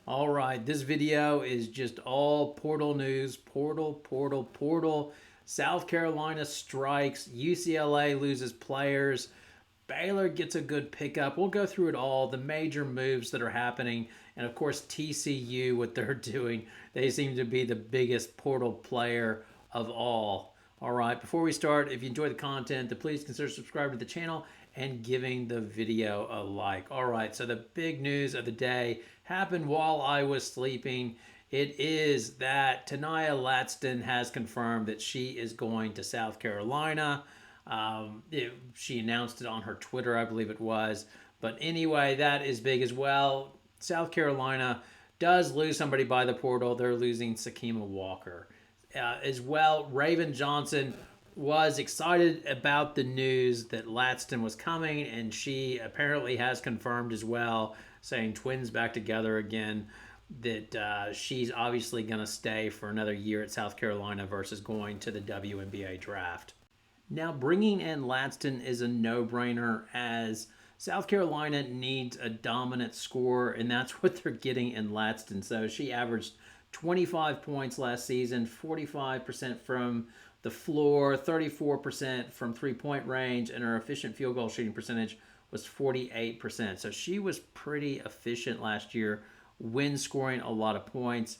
All right, this video is just all portal news. Portal. South Carolina strikes. UCLA loses players. Baylor gets a good pickup. We'll go through it all, the major moves that are happening, and of course TCU, what they're doing. They seem to be the biggest portal player of all. All right, before we start, if you enjoy the content, then please consider subscribing to the channel and giving the video a like. All right, so the big news of the day happened while I was sleeping. It is that Ta'Nya Latson has confirmed that she is going to South Carolina. She announced it on her Twitter, I believe it was. But anyway, that is big as well. South Carolina does lose somebody by the portal. They're losing Sakima Walker. As well, Raven Johnson was excited about the news that Latson was coming, and she apparently has confirmed as well, saying twins back together again, that she's obviously going to stay for another year at South Carolina versus going to the WNBA draft. Now, bringing in Latson is a no-brainer, as South Carolina needs a dominant scorer, and that's what they're getting in Latson. So she averaged 25 points last season, 45% from the floor, 34% from three-point range, and her efficient field goal shooting percentage was 48%. So she was pretty efficient last year when scoring a lot of points.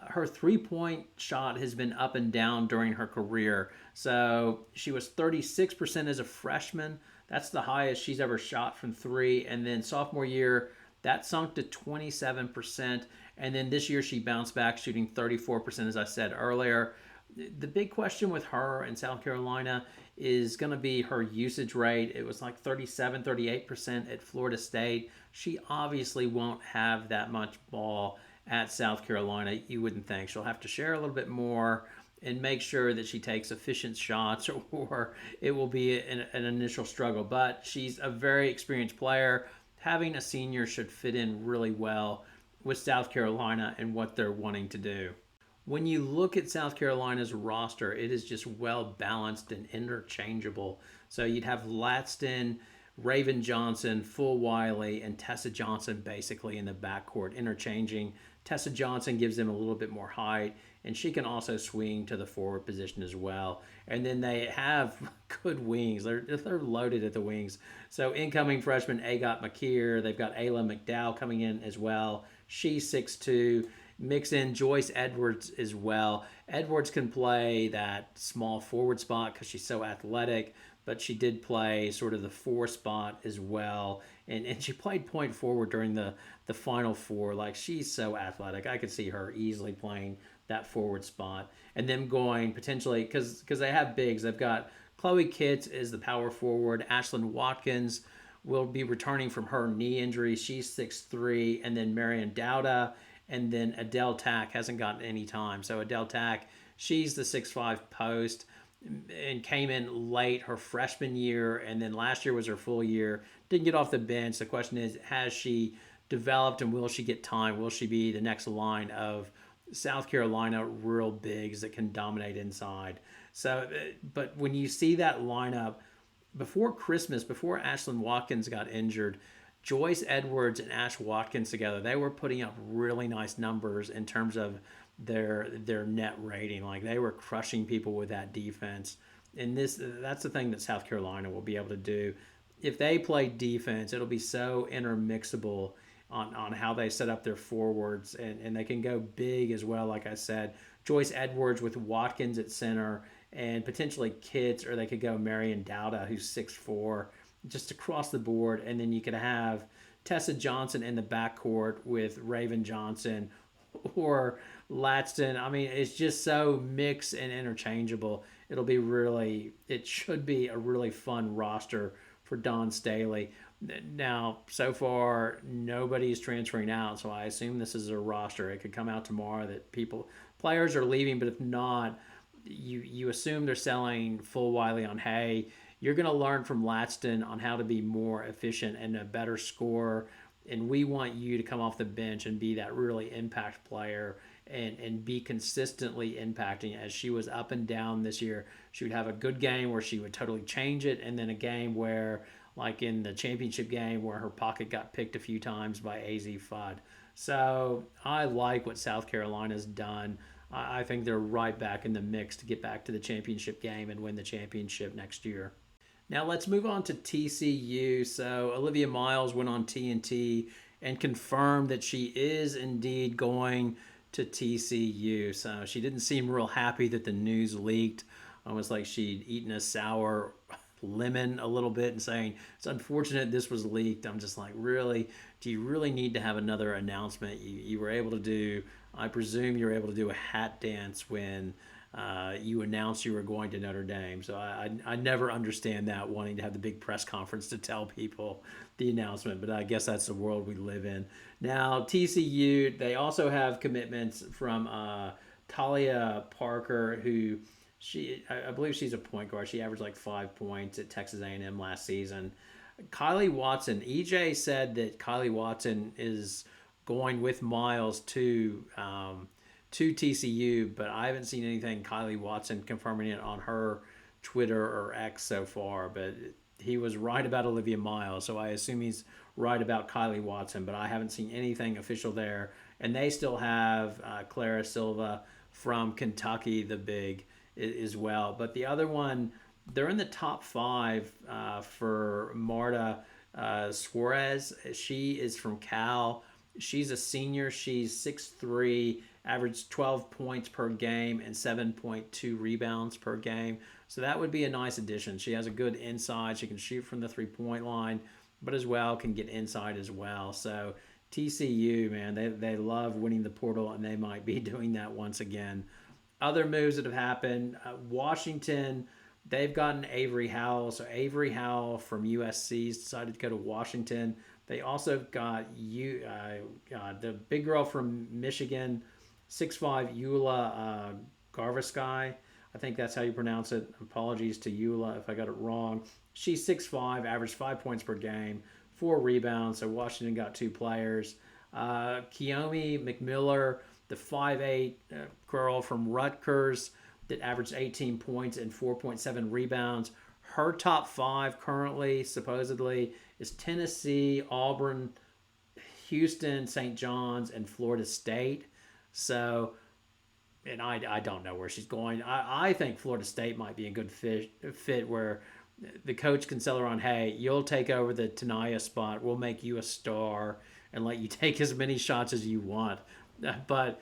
Her three-point shot has been up and down during her career. So she was 36% as a freshman. That's the highest she's ever shot from three. And then sophomore year, that sunk to 27%. And then this year she bounced back, shooting 34%, as I said earlier. The big question with her in South Carolina is going to be her usage rate. It was like 37, 38% at Florida State. She obviously won't have that much ball at South Carolina, you wouldn't think. She'll have to share a little bit more and make sure that she takes efficient shots, or it will be an initial struggle. But she's a very experienced player. Having a senior should fit in really well with South Carolina and what they're wanting to do. When you look at South Carolina's roster, it is just well balanced and interchangeable. So you'd have Latson, Raven Johnson, Full Wiley, and Tessa Johnson basically in the backcourt interchanging. Tessa Johnson gives them a little bit more height, and she can also swing to the forward position as well. And then they have good wings. They're loaded at the wings. So incoming freshman Agot McKeer. They've got Ayla McDowell coming in as well. She's 6'2". Mix in Joyce Edwards as well. Edwards can play that small forward spot because she's so athletic, but she did play sort of the 4 spot as well. And she played point forward during the Final Four. Like, she's so athletic. I could see her easily playing that forward spot. And them going potentially, because they have bigs. They've got Chloe Kitts as the power forward. Ashlyn Watkins will be returning from her knee injury. She's 6'3". And then Marion Dowda. And then Adele Tack hasn't gotten any time. So Adele Tack, she's the 6'5" post and came in late her freshman year. And then last year was her full year. Didn't get off the bench. The question is, has she developed and will she get time? Will she be the next line of South Carolina real bigs that can dominate inside? So, but when you see that lineup, before Christmas, before Ashlyn Watkins got injured, Joyce Edwards and Ash Watkins together, they were putting up really nice numbers in terms of their net rating. Like, they were crushing people with that defense. And that's the thing that South Carolina will be able to do. If they play defense, it'll be so intermixable on how they set up their forwards, and they can go big as well. Like I said, Joyce Edwards with Watkins at center and potentially Kitts, or they could go Marion Dowda, who's 6'4", just across the board. And then you could have Tessa Johnson in the backcourt with Raven Johnson or Latson. I mean, it's just so mixed and interchangeable. It should be a really fun roster for Dawn Staley. Now, so far, nobody's transferring out, so I assume this is a roster. It could come out tomorrow that players are leaving, but if not, you assume they're selling Full Wiley on Hay. You're going to learn from Latson on how to be more efficient and a better scorer. And we want you to come off the bench and be that really impact player and be consistently impacting. As she was up and down this year, she would have a good game where she would totally change it, and then a game where, like in the championship game, where her pocket got picked a few times by AZ Fudd. So I like what South Carolina's done. I think they're right back in the mix to get back to the championship game and win the championship next year. Now let's move on to TCU. So Olivia Miles went on TNT and confirmed that she is indeed going to TCU. So she didn't seem real happy that the news leaked. Almost like she'd eaten a sour lemon a little bit and saying it's unfortunate this was leaked. I'm just like, really? Do you really need to have another announcement? You were able to do, I presume you were able to do a hat dance when you announced you were going to Notre Dame. So I never understand that, wanting to have the big press conference to tell people the announcement, but I guess that's the world we live in. Now, TCU, they also have commitments from Talia Parker, who I believe she's a point guard. She averaged like 5 points at Texas A&M last season. Kylie Watson, EJ said that Kylie Watson is going with Miles to TCU, but I haven't seen anything Kylie Watson confirming it on her Twitter or X so far. But he was right about Olivia Miles, so I assume he's right about Kylie Watson, but I haven't seen anything official there. And they still have Clara Silva from Kentucky, the big, as well. But the other one, they're in the top five for Marta Suarez. She is from Cal. She's a senior. She's 6'3", averaged 12 points per game and 7.2 rebounds per game. So that would be a nice addition. She has a good inside. She can shoot from the three-point line, but as well can get inside as well. So TCU, man, they love winning the portal, and they might be doing that once again. Other moves that have happened, Washington, they've gotten Avery Howell. So Avery Howell from USC decided to go to Washington. They also got the big girl from Michigan, 6'5", Eula Garvaskai. I think that's how you pronounce it. Apologies to Eula if I got it wrong. She's 6'5", averaged 5 points per game, 4 rebounds. So Washington got 2 players. Kiyomi MCMiller, the 5'8" girl from Rutgers that averaged 18 points and 4.7 rebounds. Her top 5 currently, supposedly, is Tennessee, Auburn, Houston, St. John's, and Florida State. So, and I don't know where she's going. I think Florida State might be a good fit where the coach can sell her on, hey, you'll take over the Ta'Nya spot. We'll make you a star and let you take as many shots as you want. But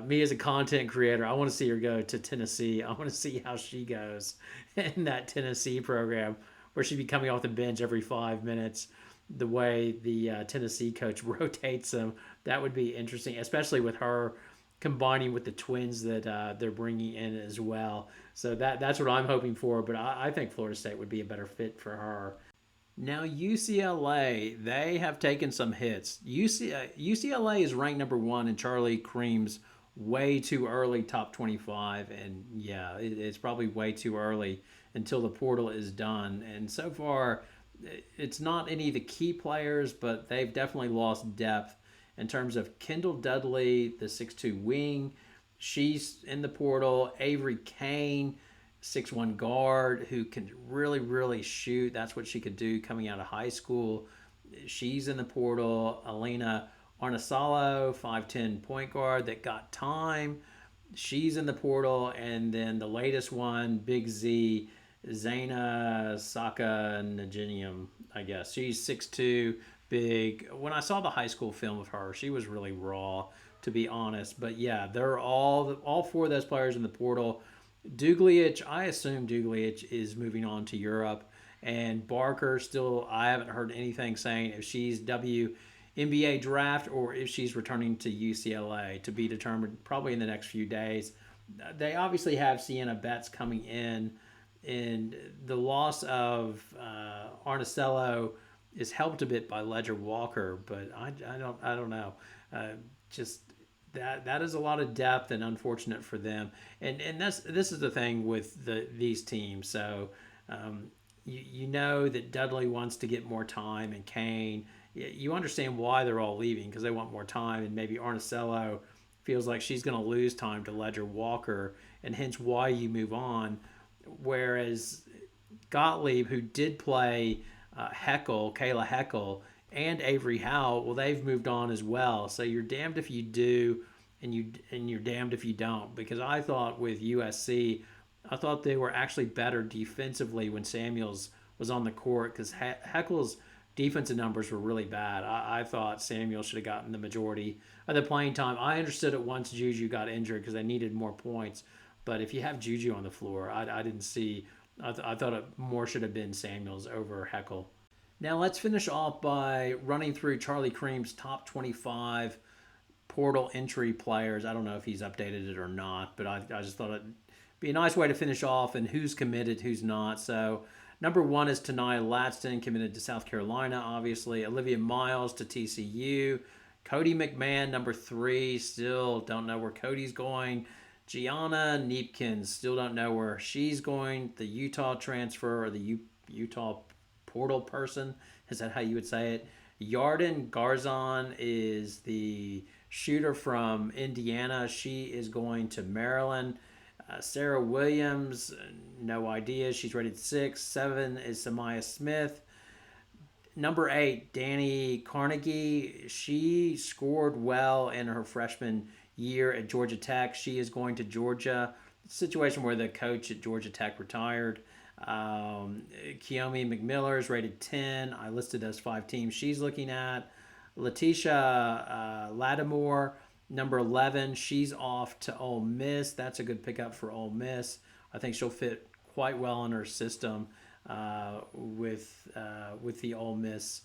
me as a content creator, I want to see her go to Tennessee. I want to see how she goes in that Tennessee program where she'd be coming off the bench every 5 minutes. The way the Tennessee coach rotates them, that would be interesting, especially with her combining with the twins that they're bringing in as well. So that's what I'm hoping for, but I think Florida State would be a better fit for her. Now, UCLA, they have taken some hits. UCLA is ranked number 1 in Charlie Cream's way too early top 25. And yeah, it's probably way too early until the portal is done. And so far, it's not any of the key players, but they've definitely lost depth in terms of Kendall Dudley, the 6'2" wing. She's in the portal. Avery Kane, 6'1" guard who can really, really shoot. That's what she could do coming out of high school. She's in the portal. Elena Arnasalo, 5'10" point guard that got time. She's in the portal. And then the latest one, Big Z, Zaina Saka Najinium, I guess. She's 6'2", big. When I saw the high school film of her, she was really raw, to be honest. But yeah, they're all 4 of those players in the portal. Duglic, I assume Duglic is moving on to Europe. And Barker, still, I haven't heard anything saying if she's WNBA draft or if she's returning to UCLA, to be determined probably in the next few days. They obviously have Sienna Betts coming in, and the loss of Arnacello is helped a bit by Ledger Walker, but I don't know. Just that is a lot of depth, and unfortunate for them. And this is the thing with these teams. So you know that Dudley wants to get more time, and Kane. You understand why they're all leaving, because they want more time, and maybe Arnacello feels like she's going to lose time to Ledger Walker, and hence why you move on. Whereas Gottlieb, who did play Kayla Heckel, and Avery Howe, well, they've moved on as well. So you're damned if you do, and you're damned if you don't. Because I thought with USC, I thought they were actually better defensively when Samuels was on the court because Heckle's defensive numbers were really bad. I thought Samuel should have gotten the majority of the playing time. I understood it once Juju got injured because they needed more points. But if you have Juju on the floor, I didn't see. I thought it more should have been Samuels over Heckle. Now let's finish off by running through Charlie Cream's top 25 portal entry players. I don't know if he's updated it or not, but I just thought it'd be a nice way to finish off and who's committed, who's not. So number one is Ta'Nya Latson, committed to South Carolina, obviously. Olivia Miles to TCU. Cody McMahon, number three. Still don't know where Cody's going. Gianna Neepkins, still don't know where she's going. The Utah transfer or the Utah portal person. Is that how you would say it? Yarden Garzon is the shooter from Indiana. She is going to Maryland. Sarah Williams, no idea. She's rated 6. 7 is Samaya Smith. Number 8, Danny Carnegie. She scored well in her freshman year at Georgia Tech. She is going to Georgia. Situation where the coach at Georgia Tech retired. Kiyomi MCMiller is rated 10. I listed those 5 teams she's looking at. Letitia Lattimore, number 11. She's off to Ole Miss. That's a good pickup for Ole Miss. I think she'll fit quite well in her system with the Ole Miss,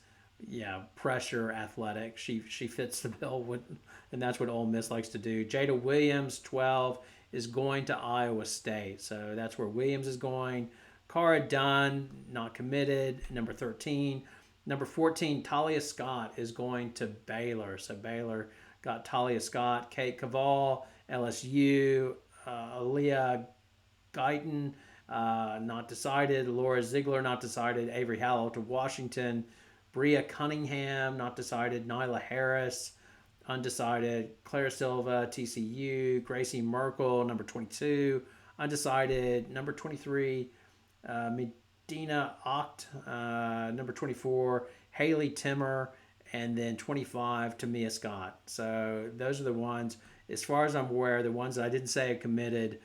pressure athletic. She fits the bill with, and that's what Ole Miss likes to do. Jada Williams, 12, is going to Iowa State. So that's where Williams is going. Cara Dunn, not committed, number 13. Number 14, Talia Scott is going to Baylor. So Baylor got Talia Scott. Kate Caval, LSU. Aaliyah Guyton, not decided. Laura Ziegler, not decided. Avery Howell to Washington. Bria Cunningham, not decided. Nyla Harris, undecided. Clara Silva, TCU. Gracie Merkel, number 22, undecided. Number 23, Medina Oct, number 24, Haley Timmer, and then 25, Tamia Scott. So those are the ones, as far as I'm aware, the ones that I didn't say committed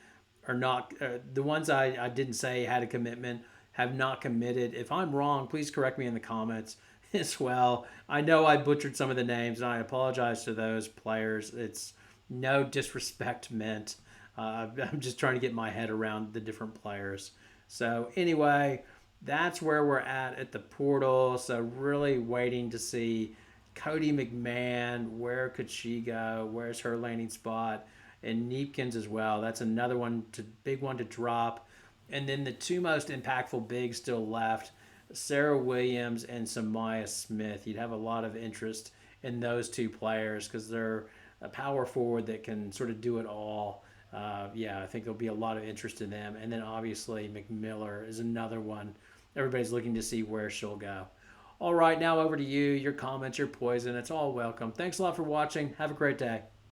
are not, the ones I didn't say had a commitment have not committed. If I'm wrong, please correct me in the comments as well. I know I butchered some of the names, and I apologize to those players. It's no disrespect meant. I'm just trying to get my head around the different players. So anyway, that's where we're at the portal. So really waiting to see Cody McMahon. Where could she go? Where's her landing spot? And Neepkins as well. That's another big one to drop. And then the 2 most impactful bigs still left, Sarah Williams and Samaya Smith. You'd have a lot of interest in those 2 players because they're a power forward that can sort of do it all. I think there'll be a lot of interest in them. And then obviously McMiller is another one. Everybody's looking to see where she'll go. All right, now over to you. Your comments, your poison. It's all welcome. Thanks a lot for watching. Have a great day.